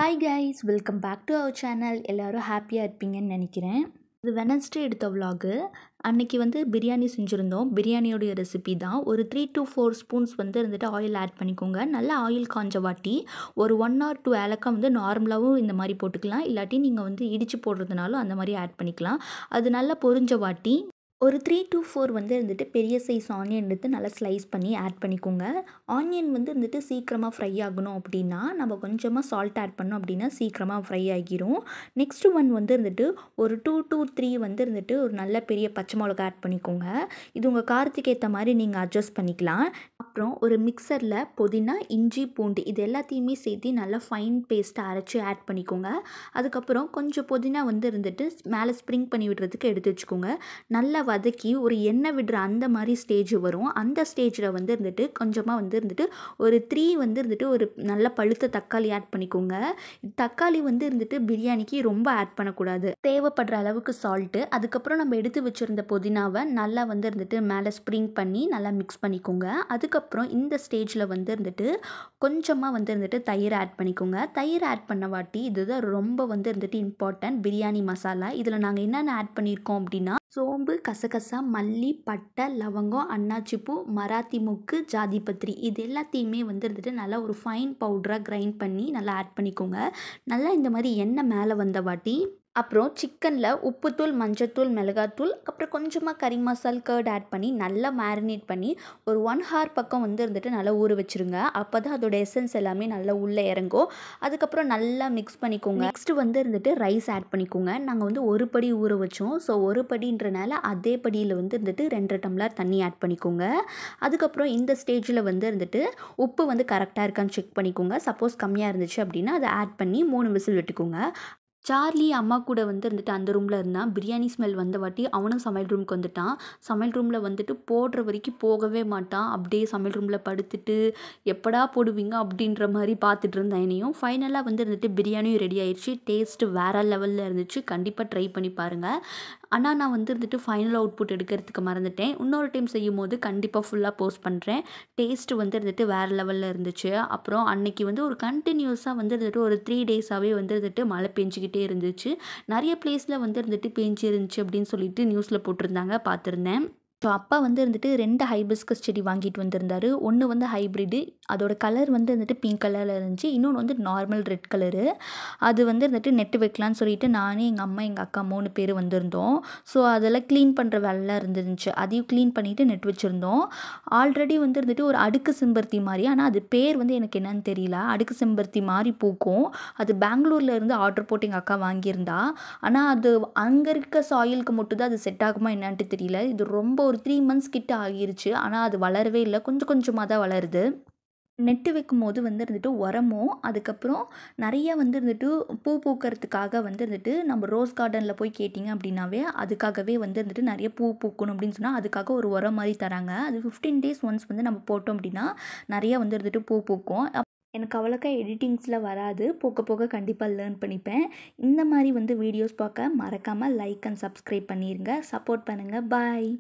Hi guys, welcome back to our channel. எல்லோரும் ஹாப்பியாக இருப்பீங்கன்னு நினைக்கிறேன். இது வெனஸ்டே எடுத்த விலாகு. அன்றைக்கி பிரியாணி செஞ்சுருந்தோம். பிரியாணியோடைய ரெசிபி தான். ஒரு 3 to 4 ஸ்பூன்ஸ் இருந்துட்டு ஆயில் ஆட் பண்ணிக்கோங்க. நல்லா ஆயில் காஞ்ச வாட்டி ஒரு 1 or 2 ஏலக்காய் நார்மலாகவும் இந்த மாதிரி போட்டுக்கலாம். இல்லாட்டி நீங்கள் இடித்து போடுறதுனாலும் அந்த மாதிரி ஆட் பண்ணிக்கலாம். அது நல்லா பொரிஞ்ச வாட்டி ஒரு 3 to 4 இருந்துட்டு பெரிய சைஸ் ஆனியன் எடுத்து நல்லா ஸ்லைஸ் பண்ணி ஆட் பண்ணிக்கோங்க. ஆனியன் இருந்துட்டு சீக்கிரமாக ஃப்ரை ஆகணும் அப்படின்னா நம்ம கொஞ்சமாக சால்ட் ஆட் பண்ணோம் அப்படின்னா சீக்கிரமாக ஃப்ரை ஆகிரும். நெக்ஸ்ட் ஒன் இருந்துட்டு ஒரு 2 to 3 இருந்துட்டு ஒரு நல்ல பெரிய பச்சை மிளகா ஆட் பண்ணிக்கோங்க. இது உங்கள் காரத்துக்கு ஏற்ற மாதிரி நீங்கள் அட்ஜஸ்ட் பண்ணிக்கலாம். அப்புறம் ஒரு மிக்சரில் புதினா, இஞ்சி, பூண்டு இது எல்லாத்தையுமே சேர்த்து நல்லா ஃபைன் பேஸ்ட்டாக அரைச்சி ஆட் பண்ணிக்கோங்க. அதுக்கப்புறம் கொஞ்சம் புதினா இருந்துட்டு மேலே ஸ்ப்ரிங் பண்ணி விடுறதுக்கு எடுத்து வச்சுக்கோங்க. நல்லா வதக்கி ஒரு எண்ணெய் விடுற அந்த மாதிரி ஸ்டேஜ் வரும். அந்த ஸ்டேஜில் இருந்துட்டு கொஞ்சமாக இருந்துட்டு ஒரு 3 இருந்துட்டு ஒரு நல்ல பழுத்த தக்காளி ஆட் பண்ணிக்கோங்க. தக்காளி இருந்துட்டு பிரியாணிக்கு ரொம்ப ஆட் பண்ணக்கூடாது. தேவைப்படுற அளவுக்கு சால்ட்டு. அதுக்கப்புறம் நம்ம எடுத்து வச்சுருந்த புதினாவை நல்லா இருந்துட்டு மேலே ஸ்ப்ரிங் பண்ணி நல்லா மிக்ஸ் பண்ணிக்கோங்க. அதுக்கப்புறம் இந்த ஸ்டேஜில் இருந்துட்டு கொஞ்சமாக இருந்துட்டு தயிர் ஆட் பண்ணிக்கோங்க. தயிர் ஆட் பண்ண வாட்டி இதுதான் ரொம்ப இருந்துட்டு இம்பார்ட்டன்ட் பிரியாணி மசாலா. இதில் நாங்கள் என்னென்ன ஆட் பண்ணியிருக்கோம் அப்படின்னா சோம்பு, கசகசா, மல்லி, பட்டை, லவங்கம், அன்னாச்சிப்பூ, மராத்தி முக்கு, ஜாதிபத்திரி இது எல்லாத்தையுமே இருந்துட்டு நல்லா ஒரு ஃபைன் பவுடராக கிரைண்ட் பண்ணி நல்லா ஆட் பண்ணிக்கோங்க. நல்லா இந்த மாதிரி எண்ணெய் மேலே வந்த வாட்டி அப்புறம் சிக்கனில் உப்புத்தூள், மஞ்சத்தூள், மிளகாத்தூள், அப்புறம் கொஞ்சமாக கறி மசால், கர்ட் ஆட் பண்ணி நல்லா மேரினேட் பண்ணி ஒரு 1 hour பக்கம் இருந்துட்டு நல்லா ஊற வச்சுருங்க. அப்போ தான் அதோட எசன்ஸ் எல்லாமே நல்லா உள்ளே இறங்கும். அதுக்கப்புறம் நல்லா மிக்ஸ் பண்ணிக்கோங்க. நெக்ஸ்ட்டு இருந்துட்டு ரைஸ் ஆட் பண்ணிக்கோங்க. நாங்கள் ஒரு படி ஊற வச்சோம். ஸோ ஒரு படின்றனால அதே படியில் இருந்துட்டு 2 டம்ளர் தண்ணி ஆட் பண்ணிக்கோங்க. அதுக்கப்புறம் இந்த ஸ்டேஜில் இருந்துட்டு உப்பு கரெக்டாக இருக்கான்னு செக் பண்ணிக்கோங்க. சப்போஸ் கம்மியாக இருந்துச்சு அப்படின்னா அதை ஆட் பண்ணி 3 விசில் விட்டுக்கோங்க. சார்லி அம்மா கூட இருந்துட்டு அந்த ரூமில் இருந்தான். பிரியாணி ஸ்மெல் வந்த வாட்டி அவனும் சமையல் ரூமுக்கு வந்துட்டான். சமையல் ரூமில் போடுற வரைக்கும் போகவே மாட்டான். அப்படியே சமையல் ரூமில் படுத்துட்டு எப்படா போடுவீங்க அப்படின்ற மாதிரி பார்த்துட்டு இருந்தேன். என்னையும் ஃபைனலாக இருந்துட்டு பிரியாணியும் ரெடி ஆயிடுச்சு. டேஸ்ட்டு வேறு லெவலில் இருந்துச்சு. கண்டிப்பாக ட்ரை பண்ணி பாருங்கள். ஆனால் நான் இருந்துட்டு ஃபைனல் அவுட்புட் எடுக்கிறதுக்கு மறந்துட்டேன். இன்னொரு டைம் செய்யும் போது கண்டிப்பாக ஃபுல்லாக போஸ்ட் பண்ணுறேன். டேஸ்ட்டு இருந்துட்டு வேறு லெவலில் இருந்துச்சு. அப்புறம் அன்னைக்கு ஒரு கண்டினியூஸாக இருந்துட்டு ஒரு 3 டேஸாகவே இருந்துட்டு மழை பெஞ்சிக்கிட்டே இருந்துச்சு. நிறைய பிளேஸில் இருந்துட்டு பெஞ்சு இருந்துச்சு அப்படின்னு சொல்லிட்டு நியூஸில் போட்டிருந்தாங்க, பார்த்துருந்தேன். ஸோ அப்பா இருந்துட்டு 2 ஹைபிஸ்கஸ் செடி வாங்கிட்டு வந்திருந்தாரு. ஒன்று ஹைப்ரிடு, அதோட கலர் இருந்துட்டு பிங்க் கலரில் இருந்துச்சு. இன்னொன்று நார்மல் ரெட் கலரு. அது இருந்துட்டு நெட்டு வைக்கலான்னு சொல்லிட்டு நானே, எங்கள் அம்மா, எங்கள் அக்கா 3 பேர் வந்திருந்தோம். ஸோ அதெல்லாம் க்ளீன் பண்ணுற வேலைலாம் இருந்துருந்துச்சு. அதையும் க்ளீன் பண்ணிவிட்டு நெட் வச்சுருந்தோம். ஆல்ரெடி இருந்துட்டு ஒரு அடுக்கு செம்பருத்தி மாதிரி, ஆனால் அது பேர் எனக்கு என்னன்னு தெரியல. அடுக்கு செம்பருத்தி மாதிரி பூக்கும். அது பெங்களூரில் இருந்து ஆர்டர் போட்டு எங்கள் அக்கா வாங்கியிருந்தா. ஆனால் அது அங்கே இருக்க சாயிலுக்கு மட்டும் தான் அது செட் ஆகுமா என்னன்ட்டு தெரியல. இது ரொம்ப ஒரு 3 months கிட்ட ஆகிருச்சு. ஆனால் அது வளரவே இல்லை. கொஞ்சம் கொஞ்சமாக தான் வளருது. நெட்டு வைக்கும் போது இருந்துட்டு உரமும், அதுக்கப்புறம் நிறைய இருந்துட்டு பூ பூக்கிறதுக்காக இருந்துட்டு நம்ம ரோஸ் கார்டனில் போய் கேட்டிங்க அப்படின்னாவே அதுக்காகவே இருந்துட்டு நிறைய பூ பூக்கணும் அப்படின்னு சொன்னால் அதுக்காக ஒரு உரம் மாதிரி தராங்க. அது 15 days ஒன்ஸ் நம்ம போட்டோம் அப்படின்னா நிறைய இருந்துட்டு பூ பூக்கும். எனக்கு அவ்வளோக்கா எடிட்டிங்ஸில் வராது. போக போக கண்டிப்பாக லேர்ன் பண்ணிப்பேன். இந்த மாதிரி வீடியோஸ் பார்க்க மறக்காமல் லைக் அண்ட் சப்ஸ்கிரைப் பண்ணிடுங்க. சப்போர்ட் பண்ணுங்கள். பாய்.